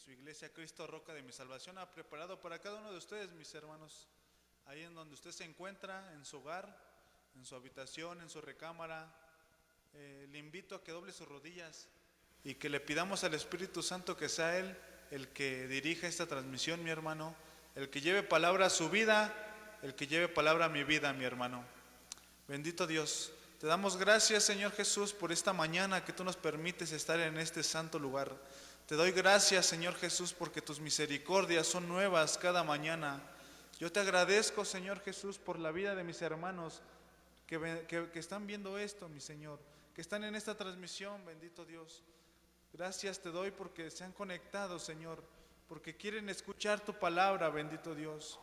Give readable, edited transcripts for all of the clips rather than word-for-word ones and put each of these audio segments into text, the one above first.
su iglesia Cristo, roca de mi salvación, ha preparado para cada uno de ustedes, mis hermanos. Ahí en donde usted se encuentra, en su hogar, en su habitación, en su recámara, le invito a que doble sus rodillas y que le pidamos al Espíritu Santo que sea Él el que dirija esta transmisión, mi hermano, el que lleve palabra a su vida, el que lleve palabra a mi vida, mi hermano. Bendito Dios, te damos gracias, Señor Jesús, por esta mañana que tú nos permites estar en este santo lugar. Te doy gracias, Señor Jesús, porque tus misericordias son nuevas cada mañana. Yo te agradezco, Señor Jesús, por la vida de mis hermanos que están viendo esto, mi Señor, que están en esta transmisión, bendito Dios. Gracias te doy porque se han conectado, Señor, porque quieren escuchar tu palabra, bendito Dios.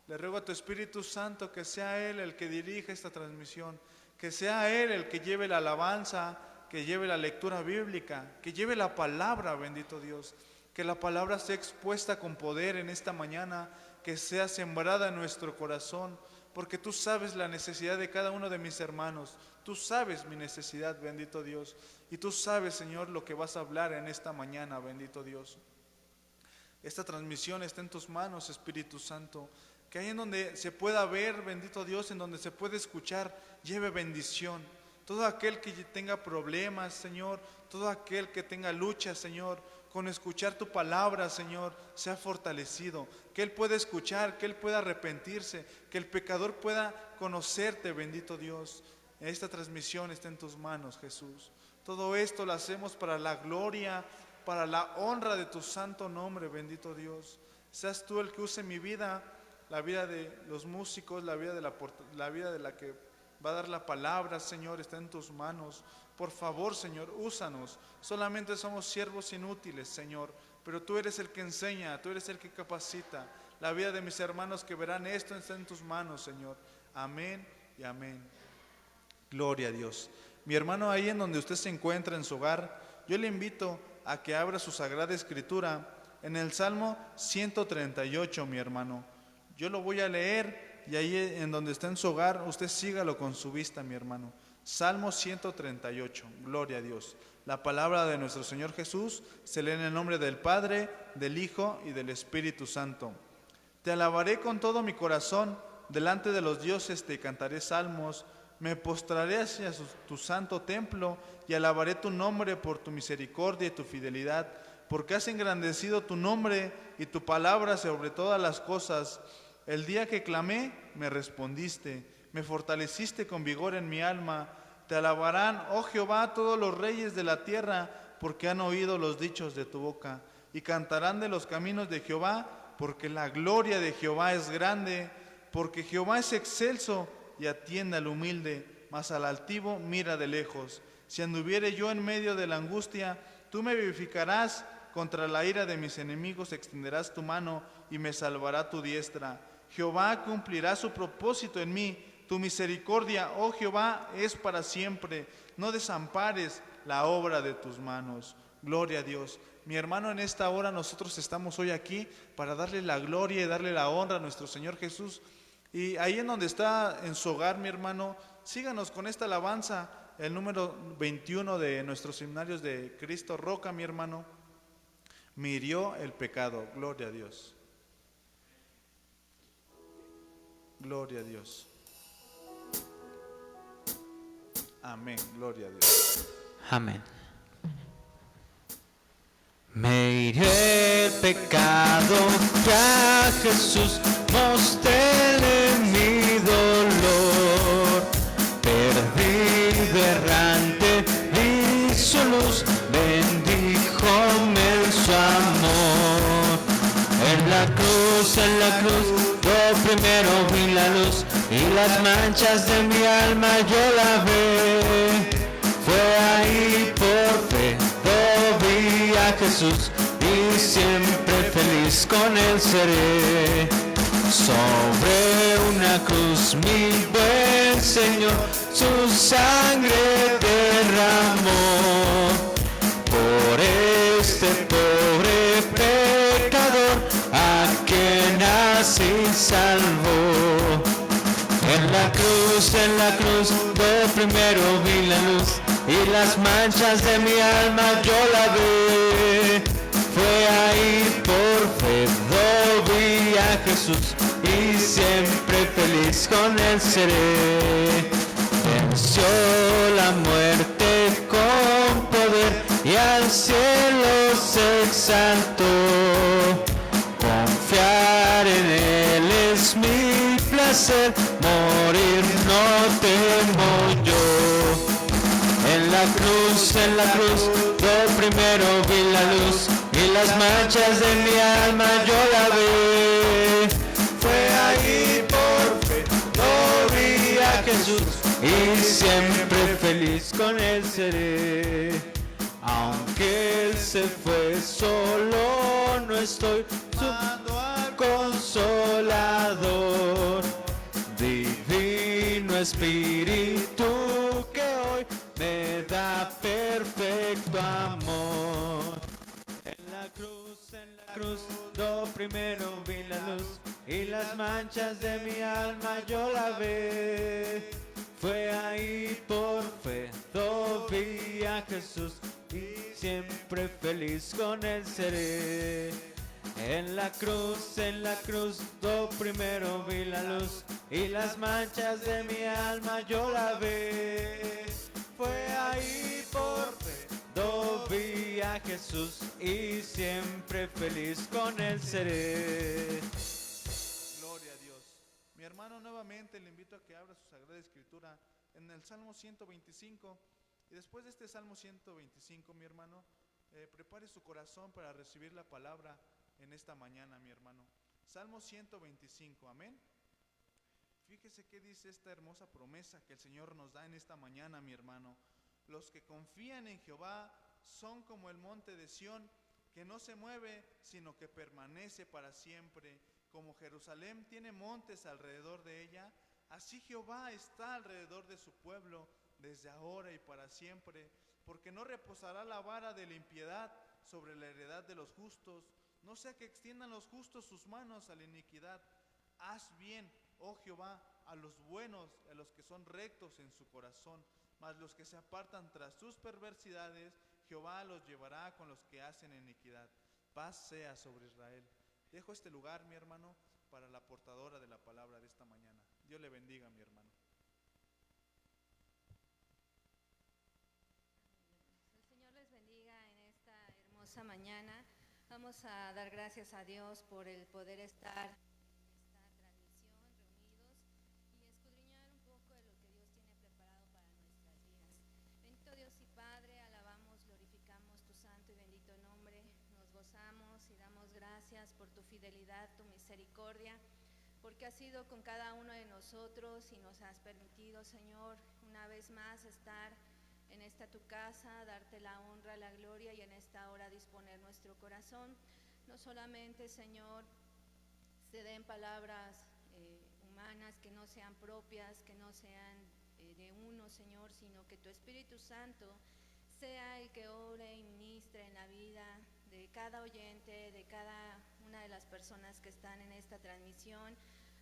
Le ruego a tu Espíritu Santo que sea Él el que dirija esta transmisión, que sea Él el que lleve la alabanza, que lleve la lectura bíblica, que lleve la palabra, bendito Dios. Que la palabra sea expuesta con poder en esta mañana, que sea sembrada en nuestro corazón, porque tú sabes la necesidad de cada uno de mis hermanos. Tú sabes mi necesidad, bendito Dios. Y tú sabes, Señor, lo que vas a hablar en esta mañana, bendito Dios. Esta transmisión está en tus manos, Espíritu Santo. Que ahí en donde se pueda ver, bendito Dios, en donde se puede escuchar, lleve bendición. Todo aquel que tenga problemas, Señor, todo aquel que tenga lucha, Señor, con escuchar tu palabra, Señor, sea fortalecido. Que Él pueda escuchar, que Él pueda arrepentirse, que el pecador pueda conocerte, bendito Dios. Esta transmisión está en tus manos, Jesús. Todo esto lo hacemos para la gloria, para la honra de tu santo nombre, bendito Dios. Seas tú el que use mi vida, la vida de los músicos, la vida de la que va a dar la palabra, Señor, está en tus manos. Por favor, Señor, úsanos. Solamente somos siervos inútiles, Señor, pero tú eres el que enseña, tú eres el que capacita. La vida de mis hermanos que verán esto está en tus manos, Señor. Amén y amén. Gloria a Dios. Mi hermano, ahí en donde usted se encuentra en su hogar, yo le invito a que abra su Sagrada Escritura en el Salmo 138, mi hermano. Yo lo voy a leer y ahí en donde está en su hogar, usted sígalo con su vista, mi hermano. Salmo 138, gloria a Dios. La palabra de nuestro Señor Jesús se lee en el nombre del Padre, del Hijo y del Espíritu Santo. Te alabaré con todo mi corazón, delante de los dioses te cantaré salmos. Me postraré hacia tu santo templo y alabaré tu nombre por tu misericordia y tu fidelidad, porque has engrandecido tu nombre y tu palabra sobre todas las cosas. El día que clamé, me respondiste, me fortaleciste con vigor en mi alma. Te alabarán, oh Jehová, todos los reyes de la tierra, porque han oído los dichos de tu boca, y cantarán de los caminos de Jehová, porque la gloria de Jehová es grande, porque Jehová es excelso y atiende al humilde, mas al altivo mira de lejos. Si anduviere yo en medio de la angustia, tú me vivificarás. Contra la ira de mis enemigos extenderás tu mano y me salvará tu diestra. Jehová cumplirá su propósito en mí. Tu misericordia, oh Jehová, es para siempre. No desampares la obra de tus manos. Gloria a Dios. Mi hermano, en esta hora nosotros estamos hoy aquí para darle la gloria y darle la honra a nuestro Señor Jesús. Y ahí en donde está en su hogar, mi hermano, síganos con esta alabanza, el número 21 de nuestros seminarios de Cristo Roca, mi hermano. Me hirió el pecado. Gloria a Dios. Gloria a Dios. Amén. Gloria a Dios. Amén. Me hirió el pecado, ya Jesús mostré mi dolor. Perdido errante, vi su luz, bendíjome en su amor. En la cruz, yo primero vi la luz y las manchas de mi alma yo la vi. Fue ahí por fe, lo vi a Jesús y siempre feliz con él seré. Sobre una cruz mi buen Señor su sangre derramó. Por este pobre pecador a quien así salvó. En la cruz, yo primero vi la luz y las manchas de mi alma yo la vi. Fue ahí Jesús y siempre feliz con Él seré. Venció la muerte con poder y al cielo se exaltó. Confiar en Él es mi placer, morir no temo yo. En la cruz, yo primero vi la luz y las manchas de mi alma yo la vi. Fue ahí por fe, yo vi a Jesús y siempre feliz con Él seré. Aunque Él se fue, solo no estoy, sumando al Consolador, Divino Espíritu que hoy me da perfecto amor. En la cruz, yo primero vi la luz y las manchas de mi alma yo la vi. Fue ahí por fe, yo vi a Jesús y siempre feliz con Él seré. En la cruz, yo primero vi la luz y las manchas de mi alma yo la vi. Fue ahí por fe, yo vi a Jesús y siempre feliz con Él seré. Gloria a Dios. Mi hermano, nuevamente le invito a que abra su Sagrada Escritura en el Salmo 125. Y después de este Salmo 125, mi hermano, prepare su corazón para recibir la palabra en esta mañana, mi hermano. Salmo 125, amén. Fíjese qué dice esta hermosa promesa que el Señor nos da en esta mañana, mi hermano. Los que confían en Jehová son como el monte de Sión, que no se mueve, sino que permanece para siempre. Como Jerusalén tiene montes alrededor de ella, así Jehová está alrededor de su pueblo, desde ahora y para siempre. Porque no reposará la vara de la impiedad sobre la heredad de los justos, no sea que extiendan los justos sus manos a la iniquidad. Haz bien, oh Jehová, a los buenos, a los que son rectos en su corazón, mas los que se apartan tras sus perversidades, Jehová los llevará con los que hacen iniquidad. Paz sea sobre Israel. Dejo este lugar, mi hermano, para la portadora de la palabra de esta mañana. Dios le bendiga, mi hermano. El Señor les bendiga en esta hermosa mañana. Vamos a dar gracias a Dios por el poder estar en esta transmisión, reunidos y escudriñar un poco de lo que Dios tiene preparado para nuestras vidas. Bendito Dios y Padre, alabamos, glorificamos tu santo y bendito nombre. Nos gozamos y damos gracias por tu fidelidad, tu misericordia, porque has sido con cada uno de nosotros y nos has permitido, Señor, una vez más estar en esta tu casa, darte la honra, la gloria y en esta hora disponer nuestro corazón. No solamente, Señor, se den palabras humanas que no sean propias, que no sean de uno, Señor, sino que tu Espíritu Santo sea el que obre y ministre en la vida de cada oyente, de cada una de las personas que están en esta transmisión.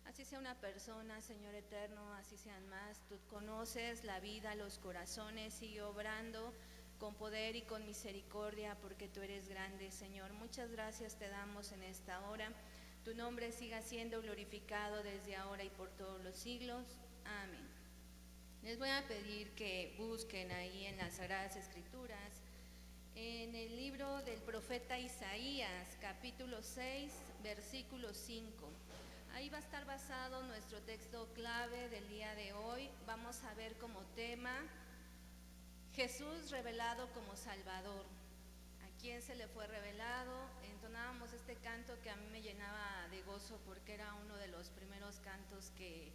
Así sea una persona, Señor eterno, así sean más. Tú conoces la vida, los corazones, sigue obrando con poder y con misericordia, porque tú eres grande, Señor. Muchas gracias te damos en esta hora. Tu nombre siga siendo glorificado desde ahora y por todos los siglos. Amén. Les voy a pedir que busquen ahí en las Sagradas Escrituras, en el libro del profeta Isaías, capítulo 6, versículo 5. Ahí va a estar basado nuestro texto clave del día de hoy. Vamos a ver como tema Jesús revelado como Salvador. ¿A quién se le fue revelado? Entonábamos este canto que a mí me llenaba de gozo porque era uno de los primeros cantos que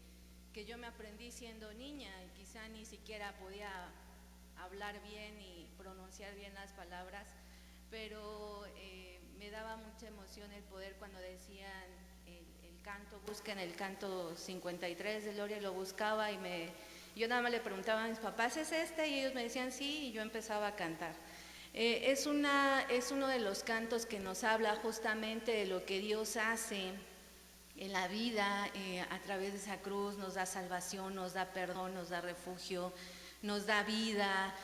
yo me aprendí siendo niña y quizá ni siquiera podía hablar bien y pronunciar bien las palabras, pero me daba mucha emoción el poder cuando decían el canto, busquen el canto 53 de Gloria, lo buscaba y yo nada más le preguntaba a mis papás, ¿es este? Y ellos me decían sí, y yo empezaba a cantar. Es uno de los cantos que nos habla justamente de lo que Dios hace en la vida, a través de esa cruz, nos da salvación, nos da perdón, nos da refugio, nos da vida,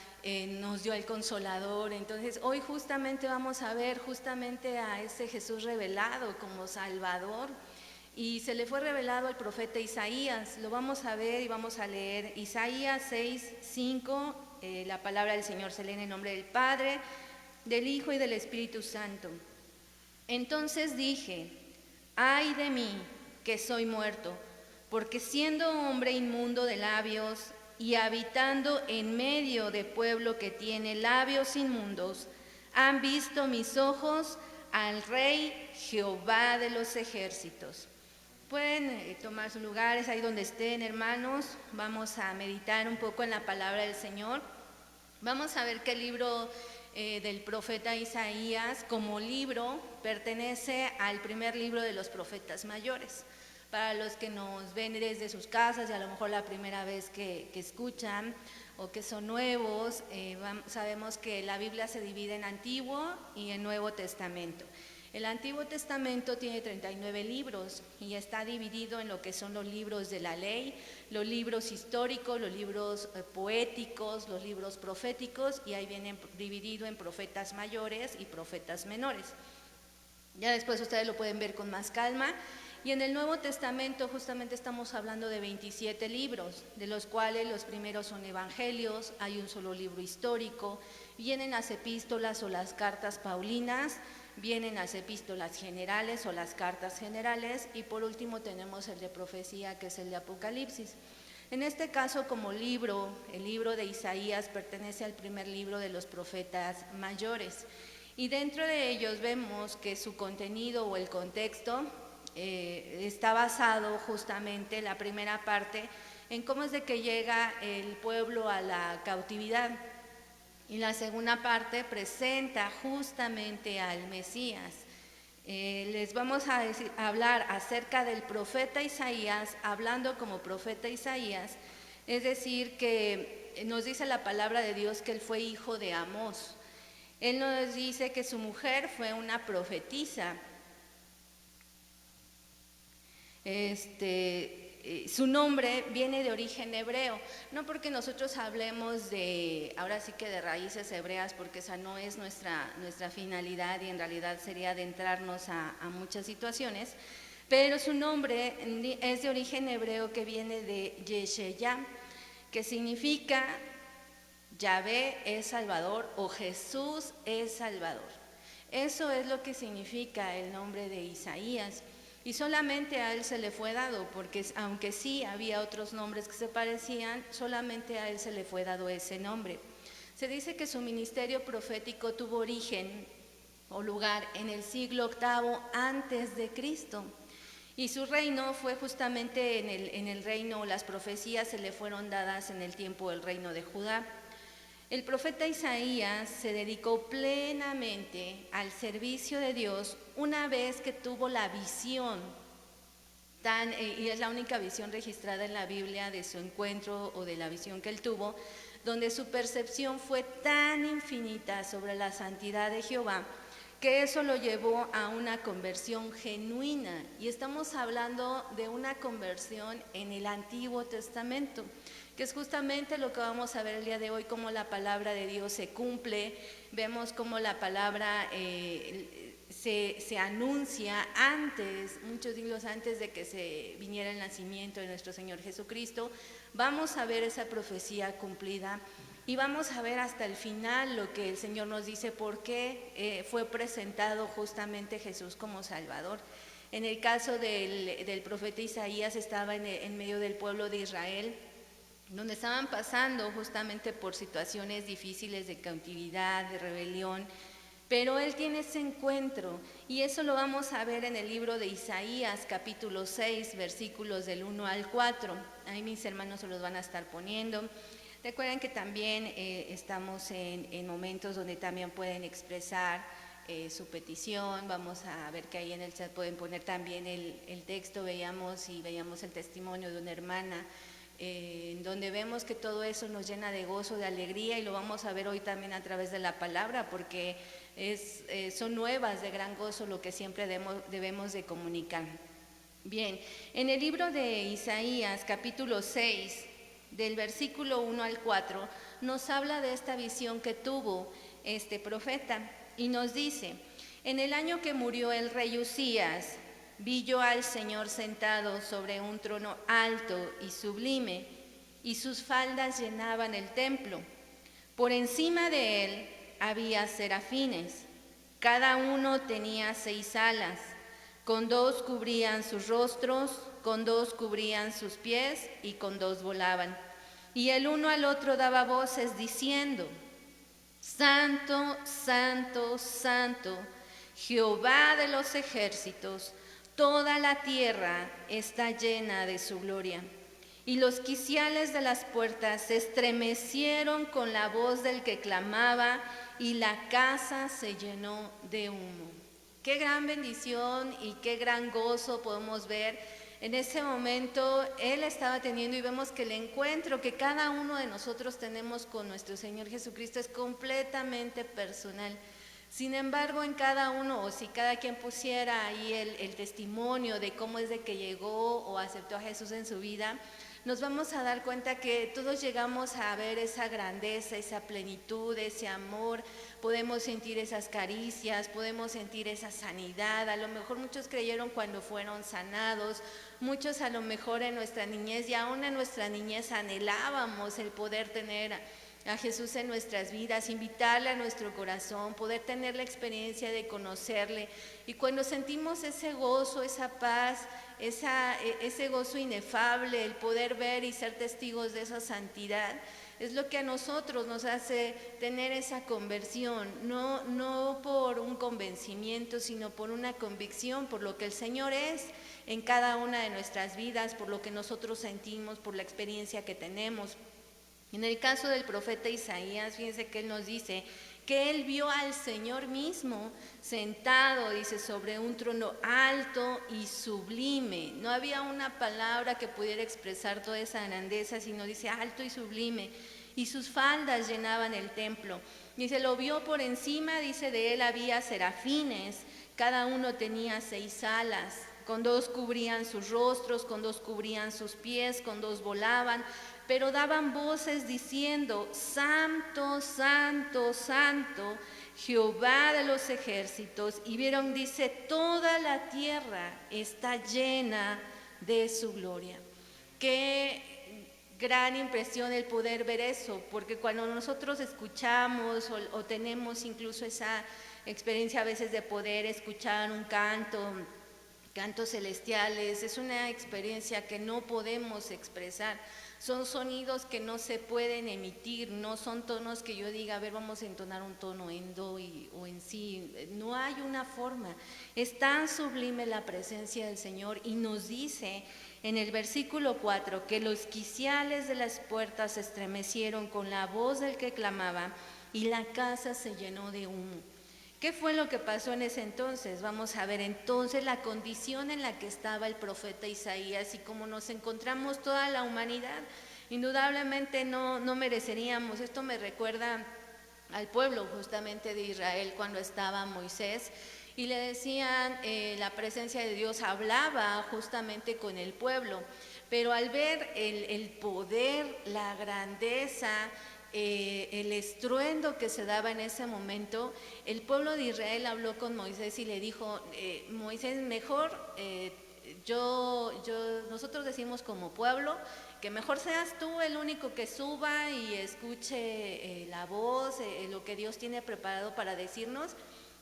nos dio el Consolador. Entonces hoy justamente vamos a ver justamente a ese Jesús revelado como Salvador. y se le fue revelado al profeta Isaías. Lo vamos a ver y vamos a leer Isaías 6:5. La palabra del Señor se lee en el nombre del Padre, del Hijo y del Espíritu Santo. Entonces dije: ay de mí, que soy muerto, porque siendo hombre inmundo de labios y habitando en medio de pueblo que tiene labios inmundos, han visto mis ojos al Rey Jehová de los ejércitos. Pueden tomar sus lugares ahí donde estén, hermanos. Vamos a meditar un poco en la palabra del Señor. Vamos a ver que el libro del profeta Isaías como libro pertenece al primer libro de los profetas mayores. Para los que nos ven desde sus casas y a lo mejor la primera vez que escuchan o que son nuevos, sabemos que la Biblia se divide en Antiguo y en Nuevo Testamento. El Antiguo Testamento tiene 39 libros y está dividido en lo que son los libros de la ley, los libros históricos, los libros poéticos, los libros proféticos, y ahí viene dividido en profetas mayores y profetas menores. Ya después ustedes lo pueden ver con más calma. Y en el Nuevo Testamento justamente estamos hablando de 27 libros, de los cuales los primeros son evangelios, hay un solo libro histórico, vienen las epístolas o las cartas paulinas, vienen las epístolas generales o las cartas generales, y por último tenemos el de profecía, que es el de Apocalipsis. En este caso, como libro, el libro de Isaías pertenece al primer libro de los profetas mayores, y dentro de ellos vemos que su contenido o el contexto está basado justamente, la primera parte, en cómo es de que llega el pueblo a la cautividad, y la segunda parte presenta justamente al Mesías. Les vamos a hablar acerca del profeta Isaías, hablando como profeta Isaías, es decir, que nos dice la palabra de Dios que él fue hijo de Amós. Él nos dice que su mujer fue una profetisa. Su nombre viene de origen hebreo, no porque nosotros hablemos de, ahora sí que de raíces hebreas, porque esa no es nuestra finalidad, y en realidad sería adentrarnos a muchas situaciones, pero su nombre es de origen hebreo, que viene de Yeshayá, que significa Yahvé es Salvador o Jesús es Salvador. Eso es lo que significa el nombre de Isaías. Y solamente a él se le fue dado, porque aunque sí había otros nombres que se parecían, solamente a él se le fue dado ese nombre. Se dice que su ministerio profético tuvo origen o lugar en el siglo VIII antes de Cristo, y su reino fue justamente en el reino, las profecías se le fueron dadas en el tiempo del reino de Judá. El profeta Isaías se dedicó plenamente al servicio de Dios una vez que tuvo la visión, y es la única visión registrada en la Biblia de su encuentro o de la visión que él tuvo, donde su percepción fue tan infinita sobre la santidad de Jehová, que eso lo llevó a una conversión genuina. Y estamos hablando de una conversión en el Antiguo Testamento, que es justamente lo que vamos a ver el día de hoy, cómo la palabra de Dios se cumple. Vemos cómo la palabra se anuncia antes, muchos siglos antes de que se viniera el nacimiento de nuestro Señor Jesucristo. Vamos a ver esa profecía cumplida, y vamos a ver hasta el final lo que el Señor nos dice, por qué fue presentado justamente Jesús como Salvador. En el caso del profeta Isaías, estaba en medio del pueblo de Israel, donde estaban pasando justamente por situaciones difíciles de cautividad, de rebelión, pero él tiene ese encuentro, y eso lo vamos a ver en el libro de Isaías, capítulo 6, versículos del 1 al 4. Ahí mis hermanos se los van a estar poniendo. Recuerden que también estamos en momentos donde también pueden expresar su petición. Vamos a ver que ahí en el chat pueden poner también el texto. Veíamos el testimonio de una hermana, en donde vemos que todo eso nos llena de gozo, de alegría, y lo vamos a ver hoy también a través de la palabra, porque son nuevas de gran gozo lo que siempre debemos de comunicar. Bien, en el libro de Isaías, capítulo 6, del versículo 1 al 4, nos habla de esta visión que tuvo este profeta, y nos dice: en el año que murió el rey Usías, vi yo al Señor sentado sobre un trono alto y sublime, y sus faldas llenaban el templo. Por encima de él había serafines, cada uno tenía 6 alas, con 2 cubrían sus rostros, con 2 cubrían sus pies y con 2 volaban. Y el uno al otro daba voces diciendo: Santo, santo, santo, Jehová de los ejércitos, toda la tierra está llena de su gloria. Y los quiciales de las puertas se estremecieron con la voz del que clamaba, y la casa se llenó de humo. Qué gran bendición y qué gran gozo podemos ver. En ese momento él estaba teniendo, y vemos que el encuentro que cada uno de nosotros tenemos con nuestro Señor Jesucristo es completamente personal. Sin embargo, en cada uno, o si cada quien pusiera ahí el testimonio de cómo es de que llegó o aceptó a Jesús en su vida, nos vamos a dar cuenta que todos llegamos a ver esa grandeza, esa plenitud, ese amor. Podemos sentir esas caricias, podemos sentir esa sanidad. A lo mejor muchos creyeron cuando fueron sanados, muchos a lo mejor en nuestra niñez, y aún en nuestra niñez anhelábamos el poder tener a Jesús en nuestras vidas, invitarle a nuestro corazón, poder tener la experiencia de conocerle. Y cuando sentimos ese gozo, esa paz, ese gozo inefable, el poder ver y ser testigos de esa santidad, es lo que a nosotros nos hace tener esa conversión, no por un convencimiento, sino por una convicción, por lo que el Señor es en cada una de nuestras vidas, por lo que nosotros sentimos, por la experiencia que tenemos. En el caso del profeta Isaías, fíjense que él nos dice que él vio al Señor mismo sentado, dice, sobre un trono alto y sublime. No había una palabra que pudiera expresar toda esa grandeza, sino dice alto y sublime, y sus faldas llenaban el templo. Dice, lo vio por encima, dice, de él había serafines, cada uno tenía 6 alas, con 2 cubrían sus rostros, con 2 cubrían sus pies, con 2 volaban, pero daban voces diciendo: Santo, santo, santo, Jehová de los ejércitos. Y vieron, dice, toda la tierra está llena de su gloria. Qué gran impresión el poder ver eso, porque cuando nosotros escuchamos o tenemos incluso esa experiencia a veces de poder escuchar un cantos celestiales, es una experiencia que no podemos expresar. Son sonidos que no se pueden emitir, no son tonos que yo diga, a ver, vamos a entonar un tono en do o en si. No hay una forma. Es tan sublime la presencia del Señor, y nos dice en el versículo 4 que los quiciales de las puertas se estremecieron con la voz del que clamaba, y la casa se llenó de humo. ¿Qué fue lo que pasó en ese entonces? Vamos a ver entonces la condición en la que estaba el profeta Isaías, y como nos encontramos toda la humanidad. Indudablemente no mereceríamos. Esto me recuerda al pueblo justamente de Israel cuando estaba Moisés, y le decían, la presencia de Dios hablaba justamente con el pueblo, pero al ver el poder, la grandeza, el estruendo que se daba en ese momento, el pueblo de Israel habló con Moisés y le dijo: Moisés, mejor nosotros decimos como pueblo que mejor seas tú el único que suba y escuche la voz, lo que Dios tiene preparado para decirnos,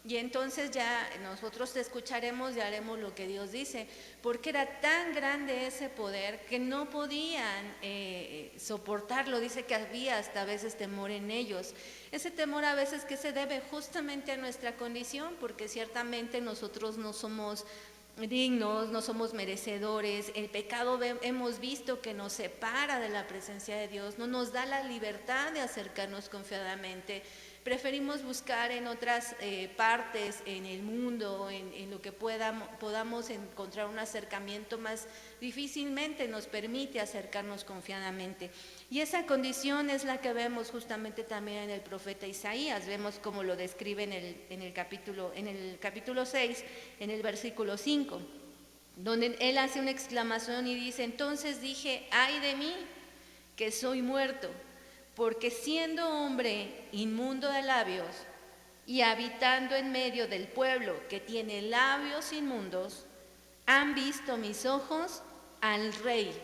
y entonces ya nosotros te escucharemos y haremos lo que Dios dice, porque era tan grande ese poder que no podían soportarlo. Dice que había hasta a veces temor en ellos. Ese temor a veces que se debe justamente a nuestra condición, porque ciertamente nosotros no somos dignos, no somos merecedores. El pecado hemos visto que nos separa de la presencia de Dios, no nos da la libertad de acercarnos confiadamente. Preferimos buscar en otras partes, en el mundo, en lo que podamos encontrar un acercamiento más difícilmente nos permite acercarnos confiadamente. Y esa condición es la que vemos justamente también en el profeta Isaías. Vemos cómo lo describe en el capítulo 6, en el versículo 5, donde él hace una exclamación y dice: entonces dije, ay de mí, que soy muerto, porque siendo hombre inmundo de labios y habitando en medio del pueblo que tiene labios inmundos, Han visto mis ojos al Rey,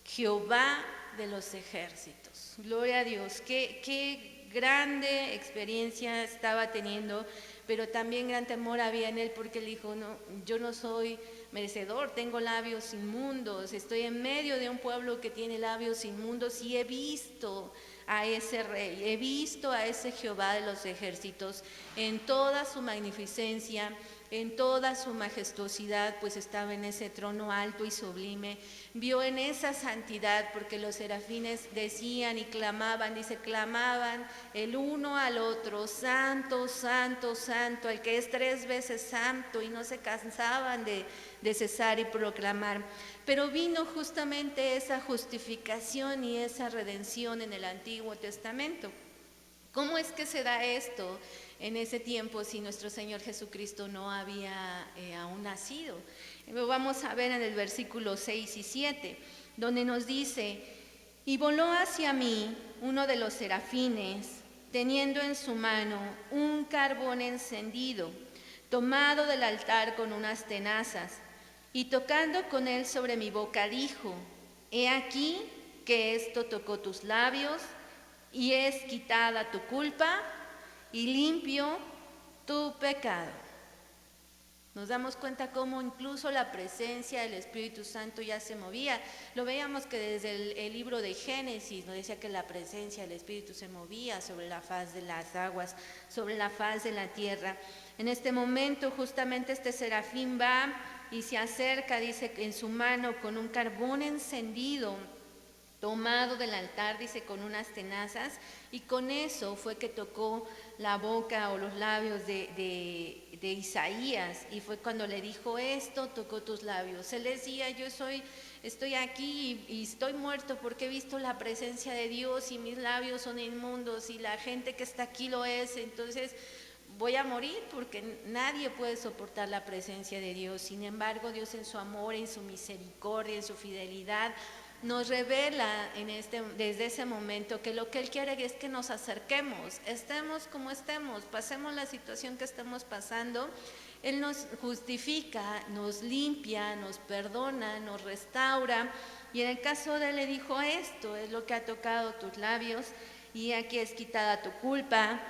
Jehová de los ejércitos. Gloria a Dios, qué grande experiencia estaba teniendo, pero también gran temor había en él, porque él dijo, no, yo no soy merecedor, tengo labios inmundos, estoy en medio de un pueblo que tiene labios inmundos y he visto a ese Rey, he visto a ese Jehová de los ejércitos en toda su magnificencia, en toda su majestuosidad, pues estaba en ese trono alto y sublime. Vio en esa santidad, porque los serafines decían y clamaban, dice, clamaban el uno al otro, santo, santo, santo, al que es 3 veces santo, y no se cansaban de cesar y proclamar. Pero vino justamente esa justificación y esa redención en el Antiguo Testamento. ¿Cómo es que se da esto en ese tiempo si nuestro Señor Jesucristo no había aún nacido? Lo vamos a ver en el versículo 6 y 7, donde nos dice, y voló hacia mí uno de los serafines, teniendo en su mano un carbón encendido, tomado del altar con unas tenazas, y tocando con él sobre mi boca dijo, he aquí que esto tocó tus labios, y es quitada tu culpa y limpio tu pecado. Nos damos cuenta cómo incluso la presencia del Espíritu Santo ya se movía. Lo veíamos que desde el libro de Génesis nos decía que la presencia del Espíritu se movía sobre la faz de las aguas, sobre la faz de la tierra. En este momento justamente este serafín va y se acerca, dice, en su mano con un carbón encendido, tomado del altar, dice, con unas tenazas, y con eso fue que tocó la boca o los labios de Isaías, y fue cuando le dijo, esto tocó tus labios. Él decía, estoy aquí y estoy muerto porque he visto la presencia de Dios y mis labios son inmundos y la gente que está aquí lo es, entonces voy a morir porque nadie puede soportar la presencia de Dios. Sin embargo, Dios en su amor, en su misericordia, en su fidelidad, nos revela desde ese momento que lo que Él quiere es que nos acerquemos, estemos como estemos, pasemos la situación que estemos pasando. Él nos justifica, nos limpia, nos perdona, nos restaura. Y en el caso de Él le dijo, esto es lo que ha tocado tus labios, y aquí es quitada tu culpa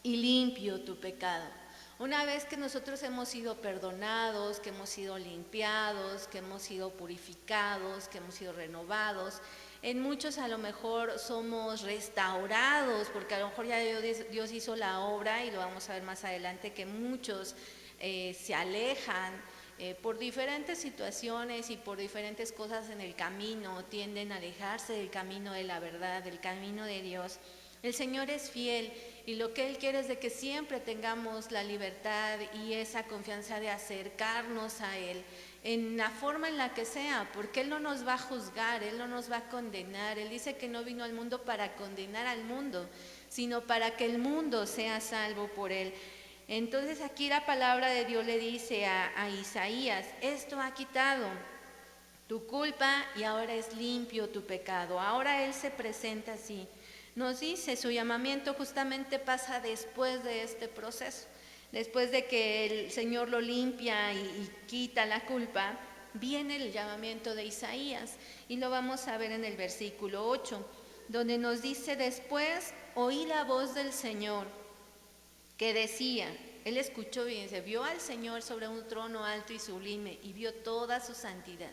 y limpio tu pecado. Una vez que nosotros hemos sido perdonados, que hemos sido limpiados, que hemos sido purificados, que hemos sido renovados, en muchos a lo mejor somos restaurados, porque a lo mejor ya Dios hizo la obra, y lo vamos a ver más adelante, que muchos se alejan por diferentes situaciones y por diferentes cosas en el camino, tienden a alejarse del camino de la verdad, del camino de Dios. El Señor es fiel, y lo que Él quiere es de que siempre tengamos la libertad y esa confianza de acercarnos a Él en la forma en la que sea, porque Él no nos va a juzgar, Él no nos va a condenar. Él dice que no vino al mundo para condenar al mundo, sino para que el mundo sea salvo por Él. Entonces aquí la palabra de Dios le dice a Isaías, esto ha quitado tu culpa y ahora es limpio tu pecado. Ahora Él se presenta así. Nos dice, su llamamiento justamente pasa después de este proceso. Después de que el Señor lo limpia y quita la culpa, viene el llamamiento de Isaías. Y lo vamos a ver en el versículo 8, donde nos dice, después oí la voz del Señor que decía, él escuchó bien, se vio al Señor sobre un trono alto y sublime y vio toda su santidad.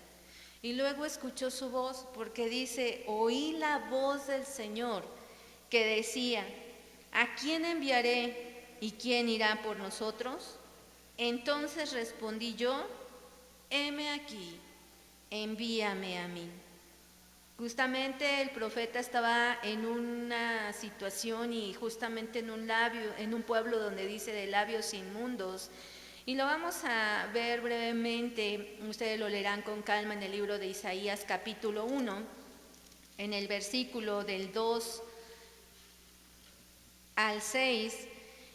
Y luego escuchó su voz, porque dice, oí la voz del Señor que decía, ¿a quién enviaré y quién irá por nosotros? Entonces respondí yo, heme aquí, envíame a mí. Justamente el profeta estaba en una situación y justamente en un pueblo donde dice de labios inmundos. Y lo vamos a ver brevemente, ustedes lo leerán con calma en el libro de Isaías capítulo 1, en el versículo del 2 al 6,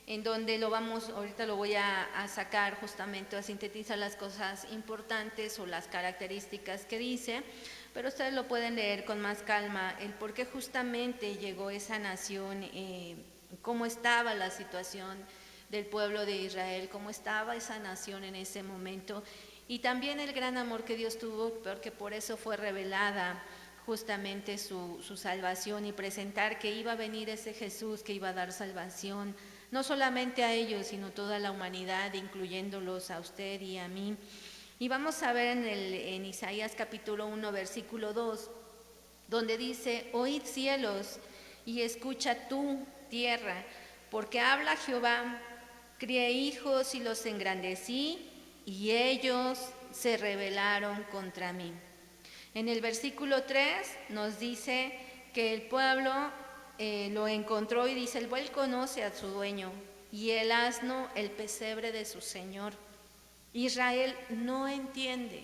en donde ahorita lo voy a sacar justamente, a sintetizar las cosas importantes o las características que dice, pero ustedes lo pueden leer con más calma, el por qué justamente llegó esa nación, cómo estaba la situación del pueblo de Israel, cómo estaba esa nación en ese momento. y también el gran amor que Dios tuvo, porque por eso fue revelada justamente su salvación, y presentar que iba a venir ese Jesús que iba a dar salvación, no solamente a ellos, sino toda la humanidad, incluyéndolos a usted y a mí. Y vamos a ver en Isaías capítulo 1, versículo 2, donde dice: oíd cielos y escucha tú, tierra, porque habla Jehová, crié hijos y los engrandecí, y ellos se rebelaron contra mí. En el versículo 3 nos dice que el pueblo lo encontró y dice: el buey conoce a su dueño y el asno el pesebre de su señor. Israel no entiende.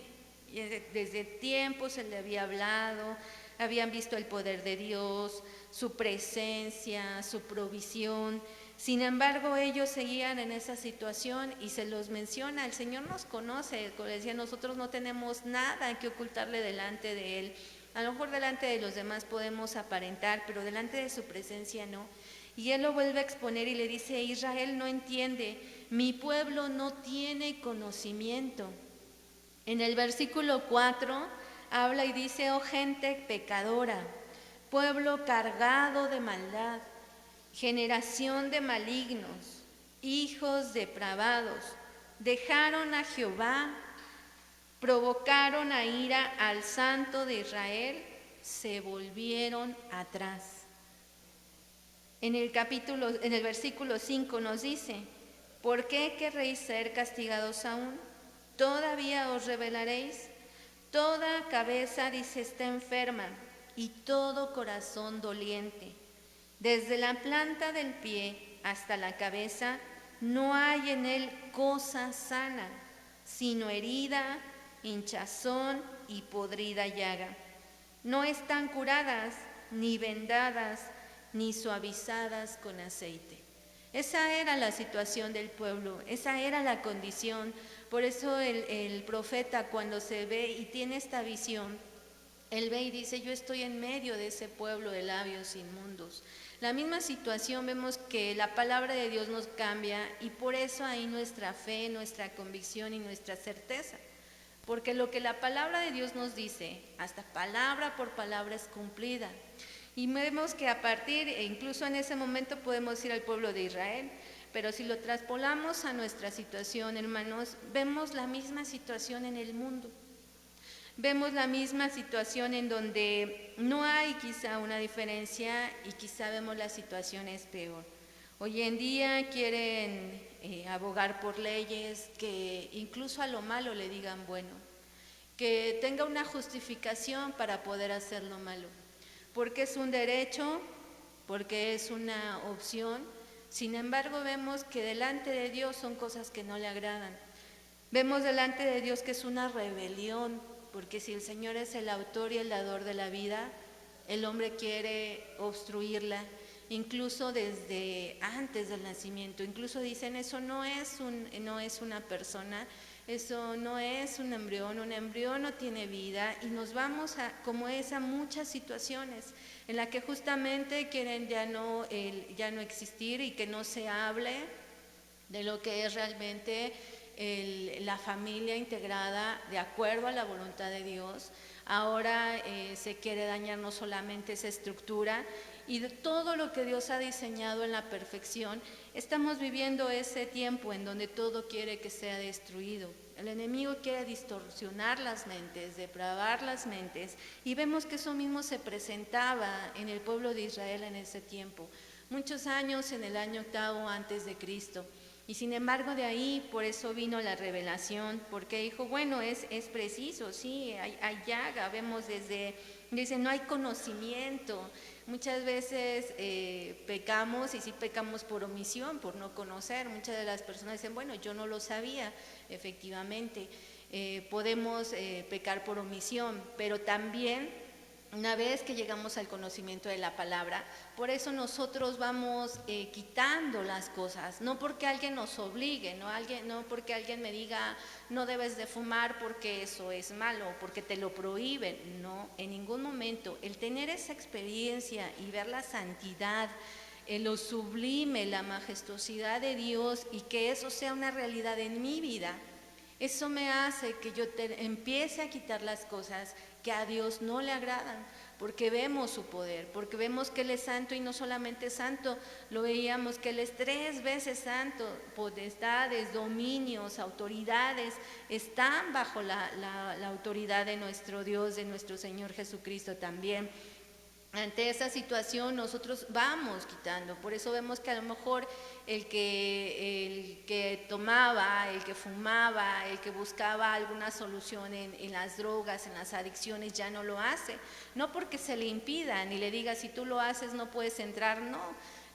Desde tiempo se le había hablado, habían visto el poder de Dios, su presencia, su provisión. Sin embargo, ellos seguían en esa situación y se los menciona. El Señor nos conoce, como decía, nosotros no tenemos nada que ocultarle delante de Él. A lo mejor delante de los demás podemos aparentar, pero delante de su presencia no. Y Él lo vuelve a exponer y le dice: Israel no entiende, mi pueblo no tiene conocimiento. En el versículo 4 habla y dice: oh gente pecadora, pueblo cargado de maldad, generación de malignos, hijos depravados, dejaron a Jehová, provocaron a ira al Santo de Israel, se volvieron atrás. En el versículo 5 nos dice: ¿por qué querréis ser castigados aún? ¿Todavía os rebelaréis? Toda cabeza, dice, está enferma, y todo corazón doliente. Desde la planta del pie hasta la cabeza no hay en él cosa sana, sino herida, hinchazón y podrida llaga. No están curadas, ni vendadas, ni suavizadas con aceite. Esa era la situación del pueblo, esa era la condición. Por eso el profeta, cuando se ve y tiene esta visión, él ve y dice: yo estoy en medio de ese pueblo de labios inmundos. La misma situación, vemos que la palabra de Dios nos cambia, y por eso ahí nuestra fe, nuestra convicción y nuestra certeza. Porque lo que la palabra de Dios nos dice, hasta palabra por palabra, es cumplida. Y vemos que a partir, e incluso en ese momento podemos ir al pueblo de Israel, pero si lo traspolamos a nuestra situación, hermanos, vemos la misma situación en el mundo. Vemos la misma situación en donde no hay quizá una diferencia, y quizá vemos la situación es peor. Hoy en día quieren abogar por leyes que incluso a lo malo le digan bueno, que tenga una justificación para poder hacer lo malo, porque es un derecho, porque es una opción. Sin embargo, vemos que delante de Dios son cosas que no le agradan. Vemos delante de Dios que es una rebelión, porque si el Señor es el autor y el dador de la vida, el hombre quiere obstruirla, incluso desde antes del nacimiento. Incluso dicen: eso no es una persona, eso no es un embrión no tiene vida. Y nos vamos como es a muchas situaciones en las que justamente quieren ya no existir, y que no se hable de lo que es realmente la familia integrada de acuerdo a la voluntad de Dios. Ahora se quiere dañar no solamente esa estructura y de todo lo que Dios ha diseñado en la perfección. Estamos viviendo ese tiempo en donde todo quiere que sea destruido. El enemigo quiere distorsionar las mentes, depravar las mentes, y vemos que eso mismo se presentaba en el pueblo de Israel en ese tiempo, muchos años, en el año 8 antes de Cristo. Y sin embargo, de ahí, por eso vino la revelación, porque dijo: bueno, es preciso, sí, hay llaga. Vemos dice, no hay conocimiento. Muchas veces pecamos, y sí pecamos por omisión, por no conocer. Muchas de las personas dicen: bueno, yo no lo sabía. Efectivamente, podemos pecar por omisión, pero también una vez que llegamos al conocimiento de la palabra, por eso nosotros vamos quitando las cosas, no porque alguien nos obligue, no porque alguien me diga: no debes de fumar porque eso es malo, porque te lo prohíben. No, en ningún momento. El tener esa experiencia y ver la santidad, lo sublime, la majestuosidad de Dios, y que eso sea una realidad en mi vida, Eso me hace que yo empiece a quitar las cosas que a Dios no le agradan, porque vemos su poder, porque vemos que Él es santo y no solamente santo, lo veíamos que Él es 3 veces santo, potestades, dominios, autoridades, están bajo la autoridad de nuestro Dios, de nuestro Señor Jesucristo también. Ante esa situación nosotros vamos quitando, por eso vemos que a lo mejor el que tomaba, el que fumaba, el que buscaba alguna solución en las drogas, en las adicciones, ya no lo hace, no porque se le impida ni le diga si tú lo haces no puedes entrar, no.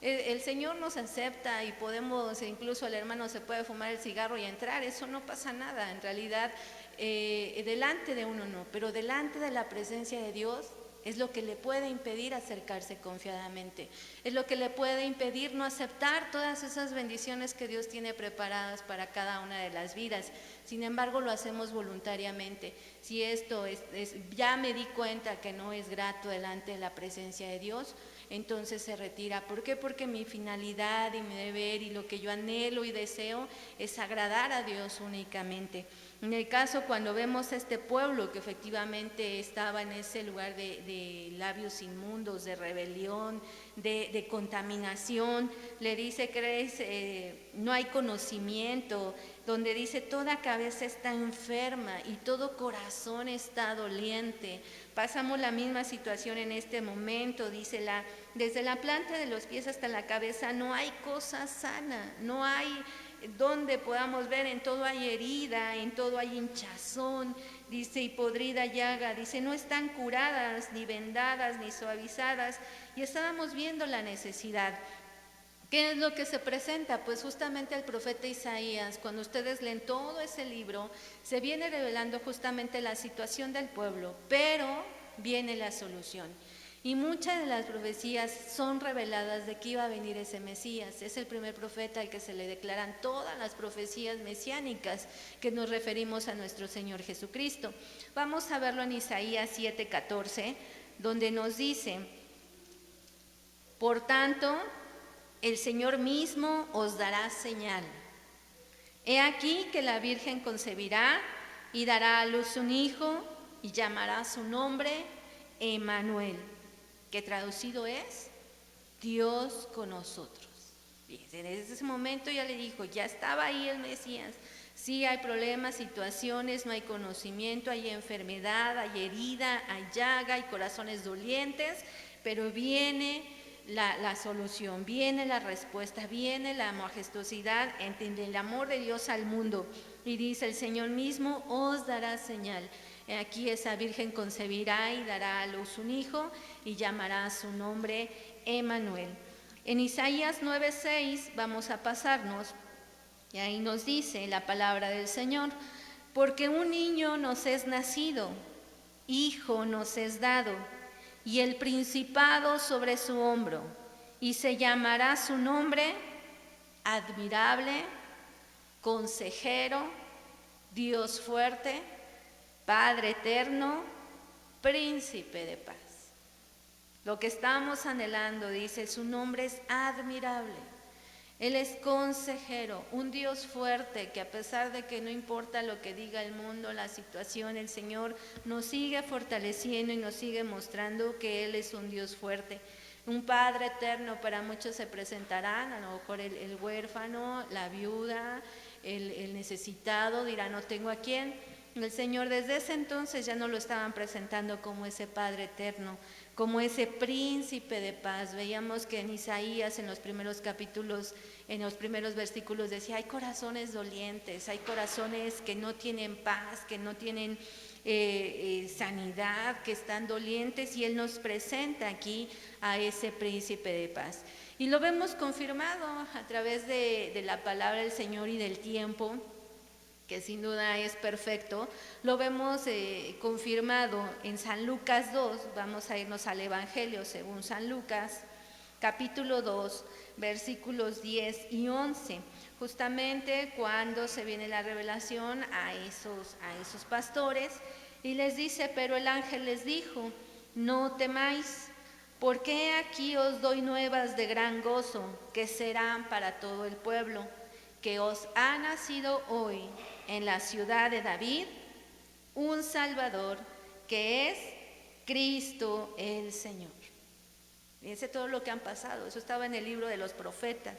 El Señor nos acepta y podemos, incluso el hermano se puede fumar el cigarro y entrar, eso no pasa nada, en realidad delante de uno no, pero delante de la presencia de Dios es lo que le puede impedir acercarse confiadamente, es lo que le puede impedir no aceptar todas esas bendiciones que Dios tiene preparadas para cada una de las vidas. Sin embargo, lo hacemos voluntariamente. Si esto ya me di cuenta que no es grato delante de la presencia de Dios, entonces se retira. ¿Por qué? Porque mi finalidad y mi deber y lo que yo anhelo y deseo es agradar a Dios únicamente. En el caso cuando vemos a este pueblo que efectivamente estaba en ese lugar de labios inmundos, de rebelión, de contaminación, le dice que no hay conocimiento, donde dice toda cabeza está enferma y todo corazón está doliente. Pasamos la misma situación en este momento, dice desde la planta de los pies hasta la cabeza no hay cosa sana, no hay donde podamos ver, en todo hay herida, en todo hay hinchazón, dice, y podrida llaga, dice, no están curadas, ni vendadas, ni suavizadas, y estábamos viendo la necesidad. ¿Qué es lo que se presenta? Pues justamente el profeta Isaías, cuando ustedes leen todo ese libro, se viene revelando justamente la situación del pueblo, pero viene la solución. Y muchas de las profecías son reveladas de que iba a venir ese Mesías. Es el primer profeta al que se le declaran todas las profecías mesiánicas que nos referimos a nuestro Señor Jesucristo. Vamos a verlo en Isaías 7:14, donde nos dice, por tanto, el Señor mismo os dará señal. He aquí que la Virgen concebirá y dará a luz un hijo y llamará su nombre Emmanuel, que traducido es Dios con nosotros. Desde ese momento ya le dijo, ya estaba ahí el Mesías. Sí hay problemas, situaciones, no hay conocimiento, hay enfermedad, hay herida, hay llaga, hay corazones dolientes, pero viene la solución, viene la respuesta, viene la majestuosidad, el amor de Dios al mundo. Y dice, el Señor mismo os dará señal. Aquí esa virgen concebirá y dará a luz un hijo y llamará su nombre Emmanuel. En Isaías 9:6 vamos a pasarnos y ahí nos dice la palabra del Señor, porque un niño nos es nacido, hijo nos es dado, y el principado sobre su hombro, y se llamará su nombre admirable, consejero, Dios fuerte, Padre eterno, príncipe de paz. Lo que estamos anhelando, dice, su nombre es admirable. Él es consejero, un Dios fuerte que a pesar de que no importa lo que diga el mundo, la situación, el Señor nos sigue fortaleciendo y nos sigue mostrando que Él es un Dios fuerte. Un Padre eterno, para muchos se presentarán, a lo mejor el huérfano, la viuda, el necesitado, dirá no tengo a quién. El Señor desde ese entonces ya no lo estaban presentando como ese Padre eterno, como ese príncipe de paz. Veíamos que en Isaías, en los primeros capítulos, en los primeros versículos decía, hay corazones dolientes, hay corazones que no tienen paz, que no tienen sanidad, que están dolientes, y Él nos presenta aquí a ese príncipe de paz. Y lo vemos confirmado a través de la palabra del Señor y del tiempo, que sin duda es perfecto. Lo vemos confirmado en San Lucas 2, vamos a irnos al Evangelio según San Lucas, capítulo 2, versículos 10 y 11, justamente cuando se viene la revelación a esos pastores, y les dice, pero el ángel les dijo, no temáis, porque aquí os doy nuevas de gran gozo, que serán para todo el pueblo, que os ha nacido hoy en la ciudad de David un Salvador que es Cristo el Señor. Fíjense todo lo que han pasado, eso estaba en el libro de los profetas.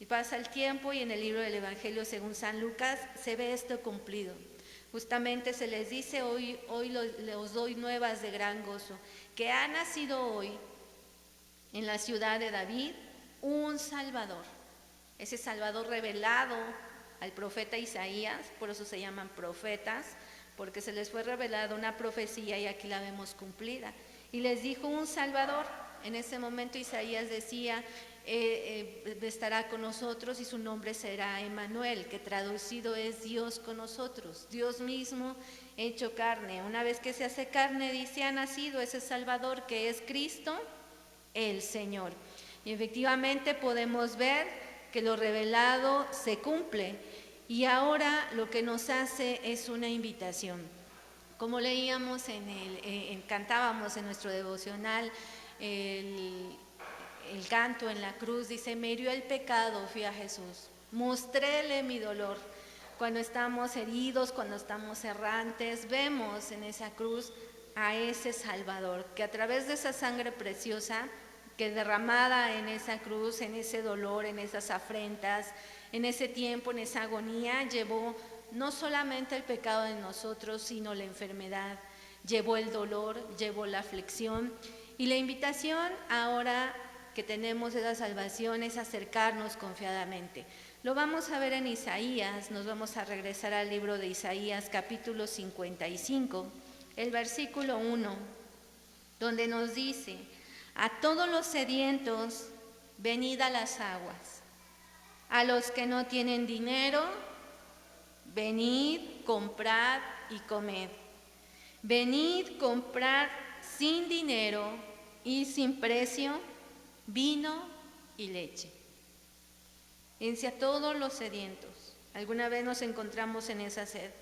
Y pasa el tiempo y en el libro del Evangelio según San Lucas se ve esto cumplido. Justamente se les dice, hoy os doy nuevas de gran gozo, que ha nacido hoy en la ciudad de David un Salvador. Ese Salvador revelado al profeta Isaías, por eso se llaman profetas, porque se les fue revelada una profecía y aquí la vemos cumplida. Y les dijo un Salvador. En ese momento Isaías decía, estará con nosotros y su nombre será Emmanuel, que traducido es Dios con nosotros, Dios mismo hecho carne. Una vez que se hace carne, dice, ha nacido ese Salvador que es Cristo el Señor. Y efectivamente podemos ver que lo revelado se cumple y ahora lo que nos hace es una invitación. Como leíamos cantábamos en nuestro devocional el canto en la cruz, dice, me hirió el pecado, fui a Jesús, mostréle mi dolor. Cuando estamos heridos, cuando estamos errantes, vemos en esa cruz a ese Salvador, que a través de esa sangre preciosa, que derramada en esa cruz, en ese dolor, en esas afrentas, en ese tiempo, en esa agonía, llevó no solamente el pecado de nosotros, sino la enfermedad, llevó el dolor, llevó la aflicción. Y la invitación ahora que tenemos esa salvación es acercarnos confiadamente. Lo vamos a ver en Isaías, nos vamos a regresar al libro de Isaías capítulo 55, el versículo 1, donde nos dice, a todos los sedientos, venid a las aguas, a los que no tienen dinero, venid, comprad y comed. Venid, comprad sin dinero y sin precio vino y leche. Dice a todos los sedientos. Alguna vez nos encontramos en esa sed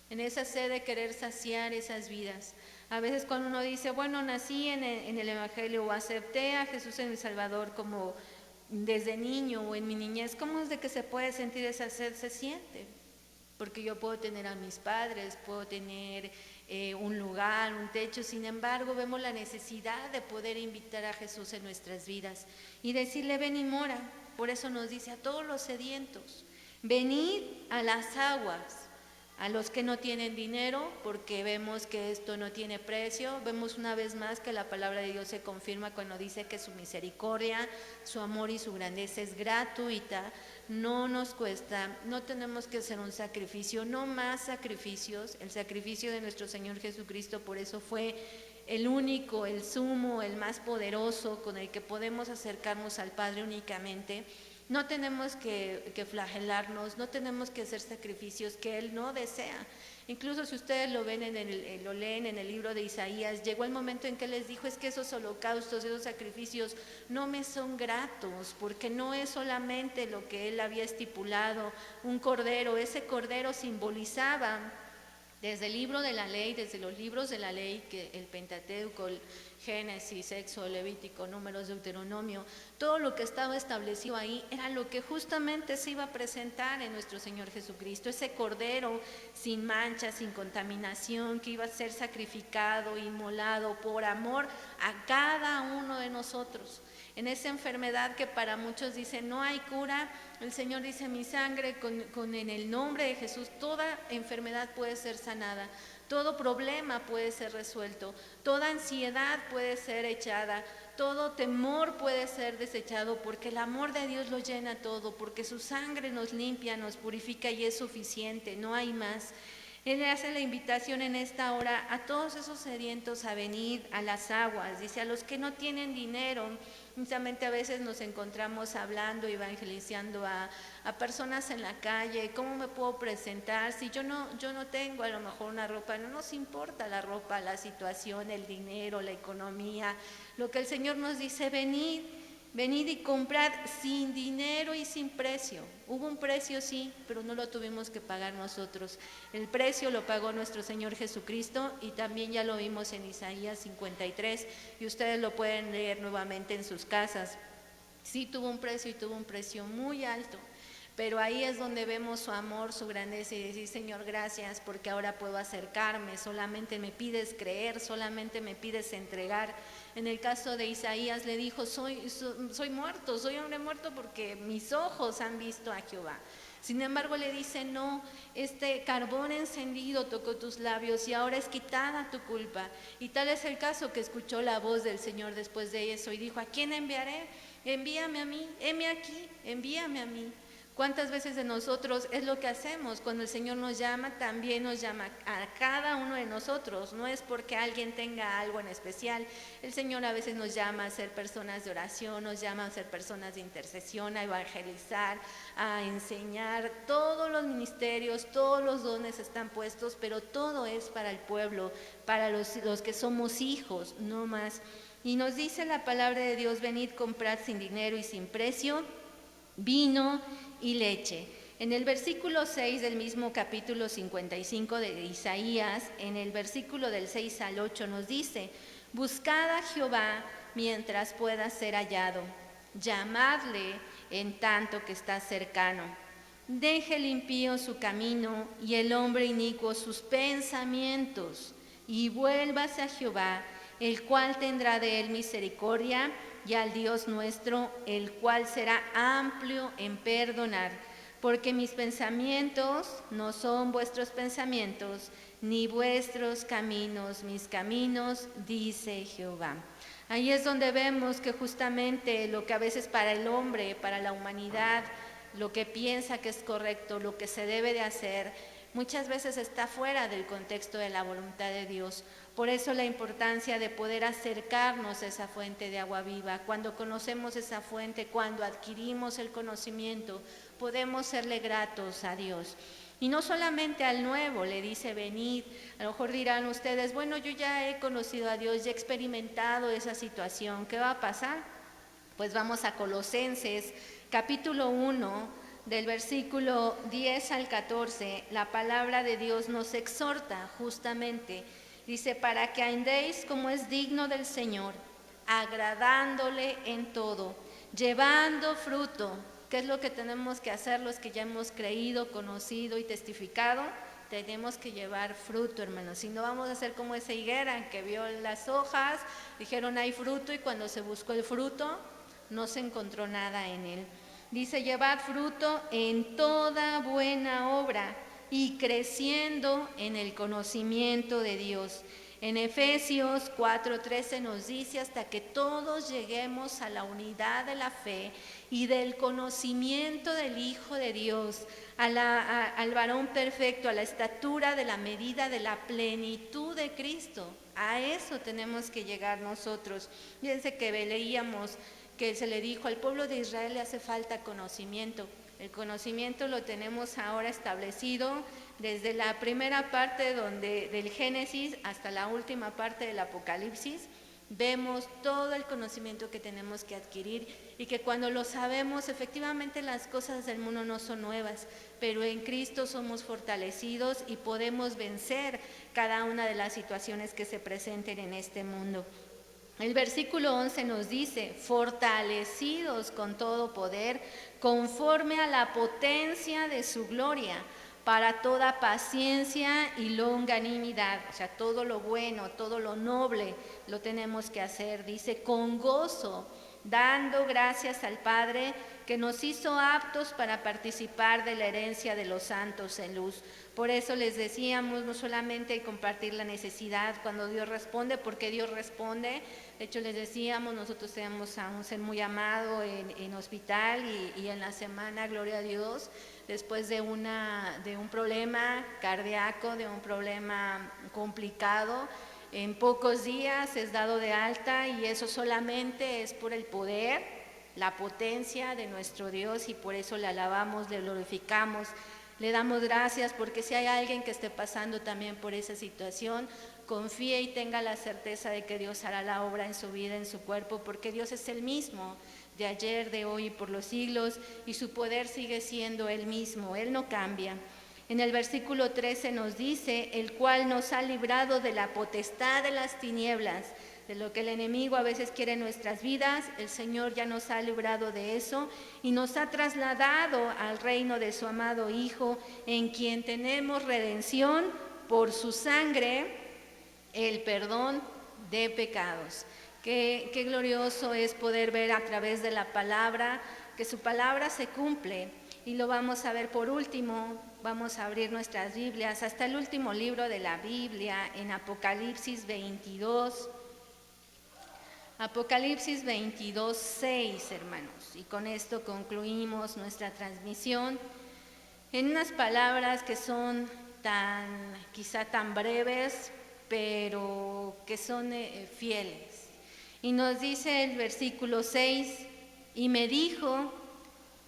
de querer saciar esas vidas. A veces cuando uno dice, bueno, nací en el Evangelio o acepté a Jesús en el Salvador como desde niño o en mi niñez, ¿cómo es de que se puede sentir esa sed? Se siente, porque yo puedo tener a mis padres, puedo tener un lugar, un techo, sin embargo vemos la necesidad de poder invitar a Jesús en nuestras vidas y decirle, ven y mora. Por eso nos dice a todos los sedientos, venid a las aguas, a los que no tienen dinero, porque vemos que esto no tiene precio. Vemos una vez más que la palabra de Dios se confirma cuando dice que su misericordia, su amor y su grandeza es gratuita, no nos cuesta, no tenemos que hacer un sacrificio, no más sacrificios. El sacrificio de nuestro Señor Jesucristo, por eso fue el único, el sumo, el más poderoso con el que podemos acercarnos al Padre únicamente. No tenemos que flagelarnos, no tenemos que hacer sacrificios que Él no desea. Incluso si ustedes lo ven lo leen en el libro de Isaías, llegó el momento en que les dijo, es que esos holocaustos, esos sacrificios no me son gratos, porque no es solamente lo que Él había estipulado, un cordero. Ese cordero simbolizaba desde el libro de la ley, desde los libros de la ley, que el Pentateuco, el Génesis, Éxodo, Levítico, Números, Deuteronomio, todo lo que estaba establecido ahí era lo que justamente se iba a presentar en nuestro Señor Jesucristo, ese cordero sin mancha, sin contaminación, que iba a ser sacrificado, inmolado por amor a cada uno de nosotros. En esa enfermedad que para muchos dicen no hay cura, el Señor dice, mi sangre, en el nombre de Jesús, toda enfermedad puede ser sanada, todo problema puede ser resuelto, toda ansiedad puede ser echada, todo temor puede ser desechado, porque el amor de Dios lo llena todo, porque su sangre nos limpia, nos purifica y es suficiente, no hay más. Él le hace la invitación en esta hora a todos esos sedientos a venir a las aguas. Dice, a los que no tienen dinero. Justamente a veces nos encontramos hablando, evangelizando a personas en la calle. ¿Cómo me puedo presentar? Si yo no tengo a lo mejor una ropa, no nos importa la ropa, la situación, el dinero, la economía. Lo que el Señor nos dice, venid y comprad sin dinero y sin precio. Hubo un precio, sí, pero no lo tuvimos que pagar nosotros. El precio lo pagó nuestro Señor Jesucristo y también ya lo vimos en Isaías 53 y ustedes lo pueden leer nuevamente en sus casas. Sí tuvo un precio y tuvo un precio muy alto, Pero ahí es donde vemos su amor, su grandeza y decir, Señor, gracias porque ahora puedo acercarme, solamente me pides creer, solamente me pides entregar. En el caso de Isaías le dijo, soy muerto, soy hombre muerto porque mis ojos han visto a Jehová. Sin embargo le dice, no, este carbón encendido tocó tus labios y ahora es quitada tu culpa. Y tal es el caso que escuchó la voz del Señor después de eso y dijo, ¿a quién enviaré? Envíame a mí, heme aquí, envíame a mí. ¿Cuántas veces de nosotros es lo que hacemos? Cuando el Señor nos llama, también nos llama a cada uno de nosotros. No es porque alguien tenga algo en especial. El Señor a veces nos llama a ser personas de oración, nos llama a ser personas de intercesión, a evangelizar, a enseñar. Todos los ministerios, todos los dones están puestos, pero todo es para el pueblo, para los que somos hijos, no más. Y nos dice la palabra de Dios, venid, comprad sin dinero y sin precio vino y leche. En el versículo 6 del mismo capítulo 55 de Isaías, en el versículo del 6 al 8 nos dice, buscad a Jehová mientras pueda ser hallado, llamadle en tanto que está cercano. Deje el impío su camino y el hombre inicuo sus pensamientos, y vuélvase a Jehová, el cual tendrá de él misericordia, y al Dios nuestro, el cual será amplio en perdonar, porque mis pensamientos no son vuestros pensamientos, ni vuestros caminos mis caminos, dice Jehová. Ahí es donde vemos que justamente lo que a veces para el hombre, para la humanidad, lo que piensa que es correcto, lo que se debe de hacer, muchas veces está fuera del contexto de la voluntad de Dios. Por eso la importancia de poder acercarnos a esa fuente de agua viva. Cuando conocemos esa fuente, cuando adquirimos el conocimiento, podemos serle gratos a Dios. Y no solamente al nuevo le dice venid. A lo mejor dirán ustedes, bueno, yo ya he conocido a Dios, ya he experimentado esa situación. ¿Qué va a pasar? Pues vamos a Colosenses, capítulo 1, del versículo 10 al 14. La palabra de Dios nos exhorta justamente. Dice, para que andéis como es digno del Señor, agradándole en todo, llevando fruto. ¿Qué es lo que tenemos que hacer los que ya hemos creído, conocido y testificado? Tenemos que llevar fruto, hermanos. Si no, vamos a ser como esa higuera que vio las hojas, dijeron hay fruto, y cuando se buscó el fruto, no se encontró nada en él. Dice, llevad fruto en toda buena obra, y creciendo en el conocimiento de Dios. En Efesios 4:13 nos dice, hasta que todos lleguemos a la unidad de la fe y del conocimiento del Hijo de Dios, al varón perfecto, a la estatura de la medida de la plenitud de Cristo. A eso tenemos que llegar nosotros. Fíjense que leíamos que se le dijo al pueblo de Israel le hace falta conocimiento. El conocimiento lo tenemos ahora establecido desde la primera parte del Génesis hasta la última parte del Apocalipsis. Vemos todo el conocimiento que tenemos que adquirir y que cuando lo sabemos, efectivamente las cosas del mundo no son nuevas, pero en Cristo somos fortalecidos y podemos vencer cada una de las situaciones que se presenten en este mundo. El versículo 11 nos dice, fortalecidos con todo poder, conforme a la potencia de su gloria, para toda paciencia y longanimidad. O sea, todo lo bueno, todo lo noble lo tenemos que hacer. Dice, con gozo, dando gracias al Padre que nos hizo aptos para participar de la herencia de los santos en luz. Por eso les decíamos, no solamente compartir la necesidad cuando Dios responde, porque Dios responde. De hecho, les decíamos, nosotros tenemos a un ser muy amado en hospital y en la semana, gloria a Dios, después de un problema cardíaco, de un problema complicado, en pocos días es dado de alta, y eso solamente es por el poder, la potencia de nuestro Dios, y por eso le alabamos, le glorificamos, le damos gracias, porque si hay alguien que esté pasando también por esa situación, confíe y tenga la certeza de que Dios hará la obra en su vida, en su cuerpo, porque Dios es el mismo de ayer, de hoy y por los siglos, y su poder sigue siendo el mismo, Él no cambia. En el versículo 13 nos dice, el cual nos ha librado de la potestad de las tinieblas, de lo que el enemigo a veces quiere en nuestras vidas. El Señor ya nos ha librado de eso y nos ha trasladado al reino de su amado Hijo, en quien tenemos redención por su sangre, el perdón de pecados. Qué glorioso es poder ver a través de la palabra que su palabra se cumple, y lo vamos a ver por último. Vamos a abrir nuestras Biblias hasta el último libro de la Biblia, en Apocalipsis 22. Apocalipsis 22, 6, hermanos. Y con esto concluimos nuestra transmisión en unas palabras que son quizá tan breves, pero que son fieles. Y nos dice el versículo 6, y me dijo,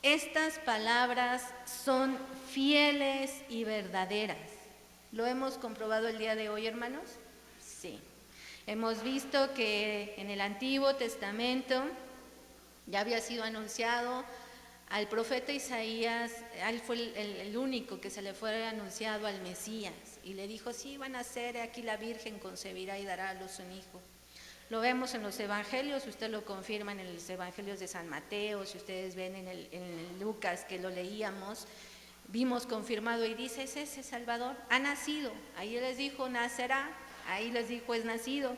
estas palabras son fieles y verdaderas. ¿Lo hemos comprobado el día de hoy, hermanos? Sí. Hemos visto que en el Antiguo Testamento ya había sido anunciado al profeta Isaías. Él fue el único que se le fue anunciado al Mesías, y le dijo, sí, van a ser, aquí la Virgen concebirá y dará a luz un hijo. Lo vemos en los evangelios, usted lo confirma en los evangelios de San Mateo, si ustedes ven en el Lucas que lo leíamos, vimos confirmado, y dice, es ese Salvador, ha nacido. Ahí les dijo, nacerá, ahí les dijo, es nacido.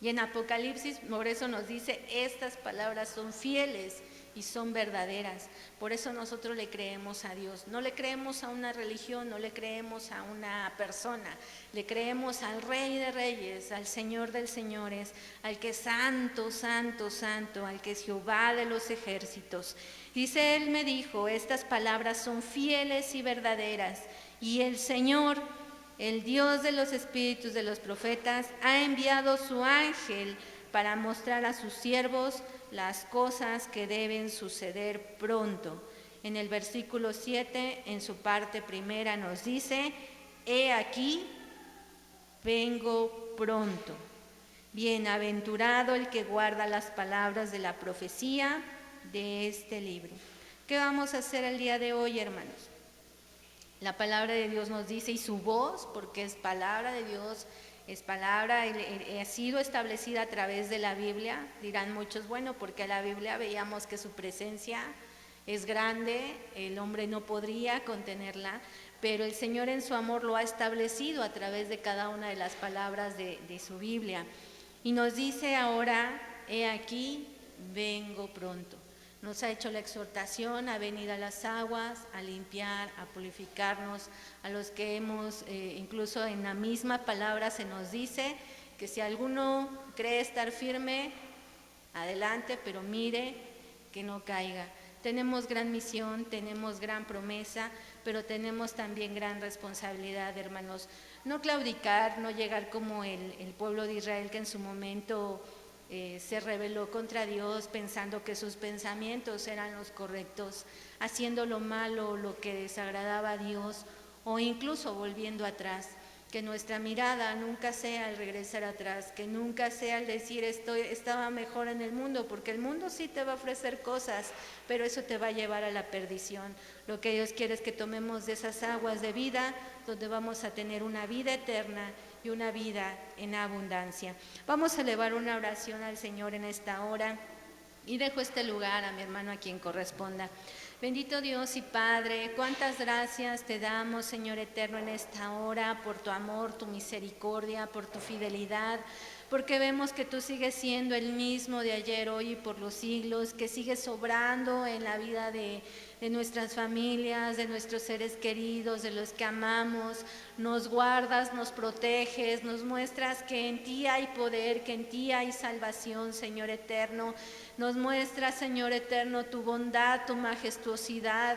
Y en Apocalipsis, por eso nos dice, estas palabras son fieles y son verdaderas. Por eso nosotros le creemos a Dios. No le creemos a una religión, no le creemos a una persona. Le creemos al Rey de Reyes, al Señor de Señores, al que es santo, santo, santo, al que es Jehová de los ejércitos. Dice, Él me dijo, estas palabras son fieles y verdaderas. Y el Señor, el Dios de los espíritus de los profetas, ha enviado su ángel para mostrar a sus siervos las cosas que deben suceder pronto. En el versículo 7, en su parte primera, nos dice, he aquí, vengo pronto. Bienaventurado el que guarda las palabras de la profecía de este libro. ¿Qué vamos a hacer el día de hoy, hermanos? La palabra de Dios nos dice, y su voz, porque es palabra de Dios, es palabra, ha sido establecida a través de la Biblia. Dirán muchos, bueno, porque la Biblia veíamos que su presencia es grande, el hombre no podría contenerla, pero el Señor en su amor lo ha establecido a través de cada una de las palabras de su Biblia. Y nos dice ahora, he aquí, vengo pronto. Nos ha hecho la exhortación a venir a las aguas, a limpiar, a purificarnos, a los que hemos, incluso en la misma palabra se nos dice que si alguno cree estar firme, adelante, pero mire que no caiga. Tenemos gran misión, tenemos gran promesa, pero tenemos también gran responsabilidad, hermanos. No claudicar, no llegar como el pueblo de Israel, que en su momento se rebeló contra Dios pensando que sus pensamientos eran los correctos, haciendo lo malo, lo que desagradaba a Dios, o incluso volviendo atrás. Que nuestra mirada nunca sea el regresar atrás, que nunca sea el decir estaba mejor en el mundo, porque el mundo sí te va a ofrecer cosas, pero eso te va a llevar a la perdición. Lo que Dios quiere es que tomemos de esas aguas de vida, donde vamos a tener una vida eterna y una vida en abundancia. Vamos a elevar una oración al Señor en esta hora, y dejo este lugar a mi hermano a quien corresponda. Bendito Dios y Padre, cuántas gracias te damos, Señor eterno, en esta hora, por tu amor, tu misericordia, por tu fidelidad, porque vemos que tú sigues siendo el mismo de ayer, hoy y por los siglos, que sigues obrando en la vida de nuestras familias, de nuestros seres queridos, de los que amamos. Nos guardas, nos proteges, nos muestras que en ti hay poder, que en ti hay salvación, Señor eterno. Nos muestras, Señor eterno, tu bondad, tu majestuosidad,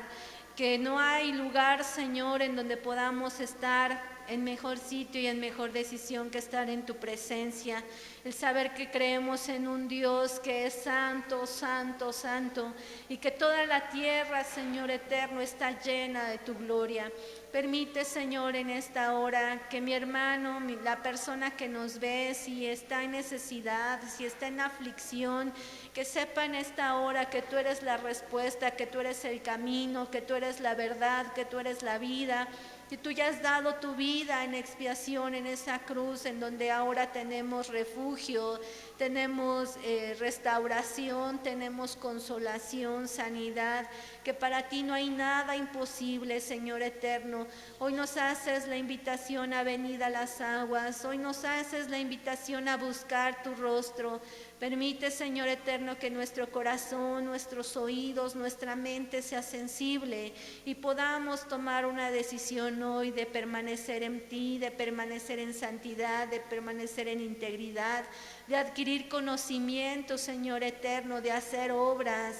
que no hay lugar, Señor, en donde podamos estar en mejor sitio y en mejor decisión que estar en tu presencia. El saber que creemos en un Dios que es santo, santo, santo, y que toda la tierra, Señor eterno, está llena de tu gloria. Permite, Señor, en esta hora que mi hermano, la persona que nos ve, si está en necesidad, si está en aflicción, que sepa en esta hora que tú eres la respuesta, que tú eres el camino, que tú eres la verdad, que tú eres la vida, que tú ya has dado tu vida en expiación en esa cruz, en donde ahora tenemos refugio, tenemos restauración, tenemos consolación, sanidad, que para ti no hay nada imposible, Señor eterno. Hoy nos haces la invitación a venir a las aguas, hoy nos haces la invitación a buscar tu rostro. Permite, Señor eterno, que nuestro corazón, nuestros oídos, nuestra mente sea sensible y podamos tomar una decisión hoy de permanecer en ti, de permanecer en santidad, de permanecer en integridad, de adquirir conocimiento, Señor eterno, de hacer obras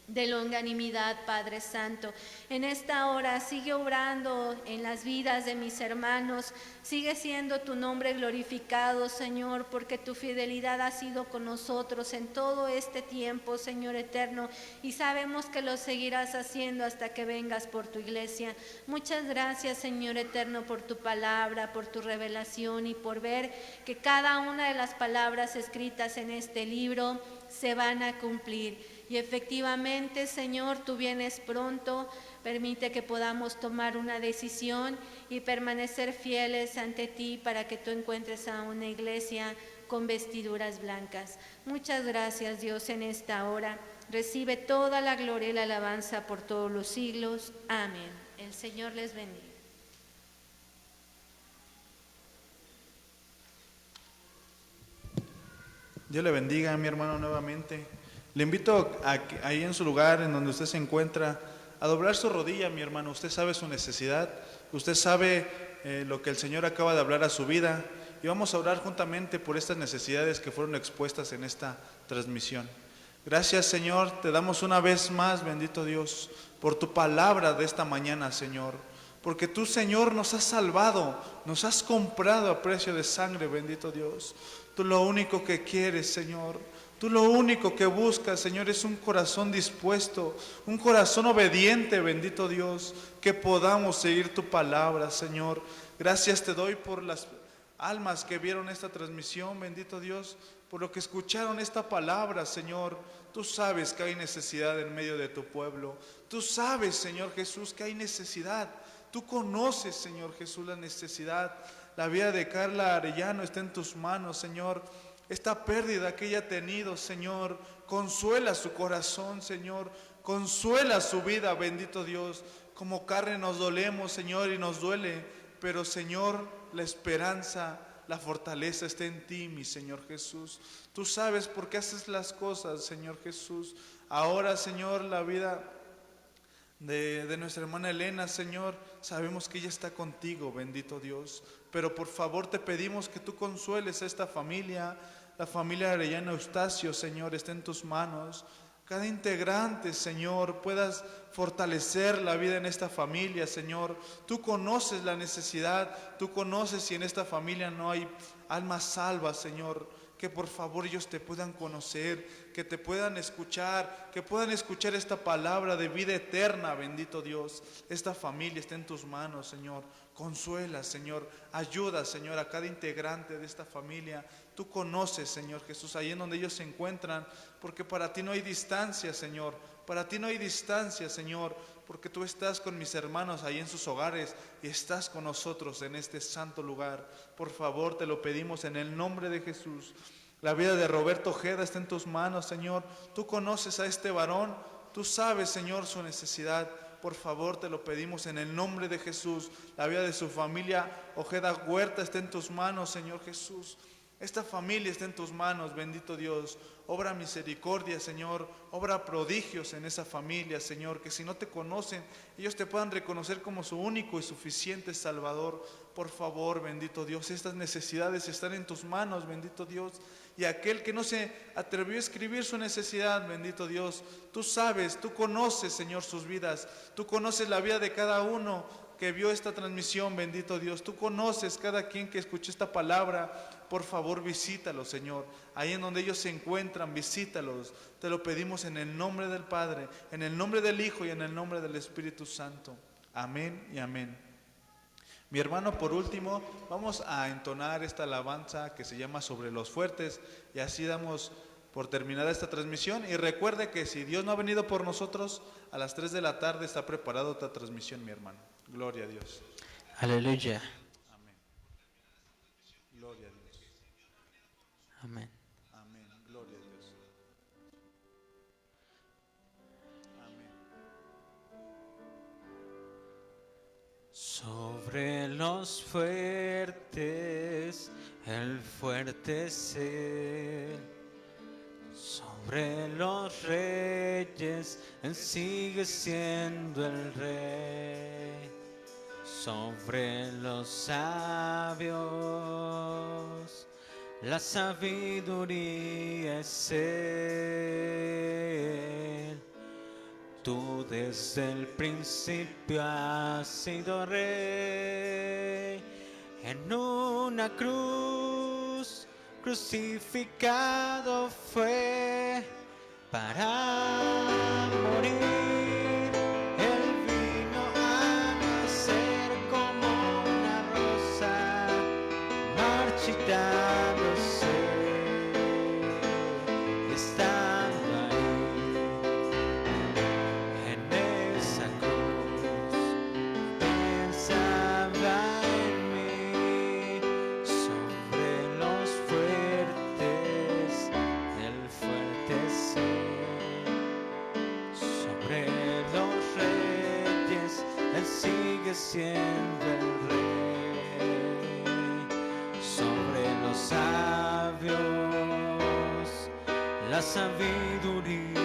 de longanimidad, Padre Santo. En esta hora sigue obrando en las vidas de mis hermanos, sigue siendo tu nombre glorificado, Señor, porque tu fidelidad ha sido con nosotros en todo este tiempo, Señor eterno, y sabemos que lo seguirás haciendo hasta que vengas por tu iglesia. Muchas gracias, Señor eterno, por tu palabra, por tu revelación y por ver que cada una de las palabras escritas en este libro se van a cumplir. Y efectivamente, Señor, tú vienes pronto, permite que podamos tomar una decisión y permanecer fieles ante ti para que tú encuentres a una iglesia con vestiduras blancas. Muchas gracias, Dios, en esta hora. Recibe toda la gloria y la alabanza por todos los siglos. Amén. El Señor les bendiga. Dios le bendiga, mi hermano, nuevamente. Le invito a que ahí en su lugar, en donde usted se encuentra, a doblar su rodilla, mi hermano. Usted sabe su necesidad, usted sabe lo que el Señor acaba de hablar a su vida, y vamos a orar juntamente por estas necesidades que fueron expuestas en esta transmisión. Gracias, Señor, te damos una vez más, bendito Dios, por tu palabra de esta mañana, Señor, porque tú, Señor, nos has salvado, nos has comprado a precio de sangre, bendito Dios. Tú lo único que quieres, Señor, tú lo único que buscas, Señor, es un corazón dispuesto, un corazón obediente, bendito Dios, que podamos seguir tu palabra, Señor. Gracias te doy por las almas que vieron esta transmisión, bendito Dios, por lo que escucharon esta palabra, Señor. Tú sabes que hay necesidad en medio de tu pueblo. Tú sabes, Señor Jesús, que hay necesidad. Tú conoces, Señor Jesús, la necesidad. La vida de Carla Arellano está en tus manos, Señor. Esta pérdida que ella ha tenido, Señor, consuela su corazón, Señor, consuela su vida, bendito Dios. Como carne nos dolemos, Señor, y nos duele, pero, Señor, la esperanza, la fortaleza está en ti, mi Señor Jesús. Tú sabes por qué haces las cosas, Señor Jesús. Ahora, Señor, la vida de nuestra hermana Elena, Señor, sabemos que ella está contigo, bendito Dios. Pero por favor te pedimos que tú consueles a esta familia. La familia Arellano Eustacio, Señor, está en tus manos. Cada integrante, Señor, puedas fortalecer la vida en esta familia, Señor. Tú conoces la necesidad, tú conoces si en esta familia no hay almas salvas, Señor. Que por favor ellos te puedan conocer, que te puedan escuchar, que puedan escuchar esta palabra de vida eterna, bendito Dios. Esta familia está en tus manos, Señor. Consuela, Señor. Ayuda, Señor, a cada integrante de esta familia. Tú conoces, Señor Jesús, ahí en donde ellos se encuentran, porque para ti no hay distancia, Señor. Para ti no hay distancia, Señor, porque tú estás con mis hermanos ahí en sus hogares y estás con nosotros en este santo lugar. Por favor, te lo pedimos en el nombre de Jesús. La vida de Roberto Ojeda está en tus manos, Señor. Tú conoces a este varón, tú sabes, Señor, su necesidad. Por favor, te lo pedimos en el nombre de Jesús. La vida de su familia Ojeda Huerta está en tus manos, Señor Jesús. Esta familia está en tus manos, bendito Dios. Obra misericordia, Señor. Obra prodigios en esa familia, Señor. Que si no te conocen, ellos te puedan reconocer como su único y suficiente Salvador. Por favor, bendito Dios, estas necesidades están en tus manos, bendito Dios. Y aquel que no se atrevió a escribir su necesidad, bendito Dios, tú sabes, tú conoces, Señor, sus vidas. Tú conoces la vida de cada uno que vio esta transmisión, bendito Dios. Tú conoces cada quien que escuchó esta palabra. Por favor, visítalos, Señor. Ahí en donde ellos se encuentran, visítalos. Te lo pedimos en el nombre del Padre, en el nombre del Hijo y en el nombre del Espíritu Santo. Amén y amén. Mi hermano, por último, vamos a entonar esta alabanza que se llama Sobre los Fuertes, y así damos por terminada esta transmisión. Y recuerde que si Dios no ha venido por nosotros, a las 3 de la tarde está preparada otra transmisión, mi hermano. Gloria a Dios. Aleluya. Amén. Gloria a Dios. Amén. Amén. Gloria a Dios. Amén. Sobre los fuertes, el fuerte es Él. Sobre los reyes, Él sigue siendo el rey. Sobre los sabios, la sabiduría es Él. Tú desde el principio has sido rey. En una cruz crucificado fue para morir. Él vino a nacer como una rosa marchitándose. Estando ahí en esa cruz, pensaba en mí. Sobre los fuertes, el fuerte es Él. Sobre los reyes, Él sigue siendo el rey. Sobre los sabios, la sabiduría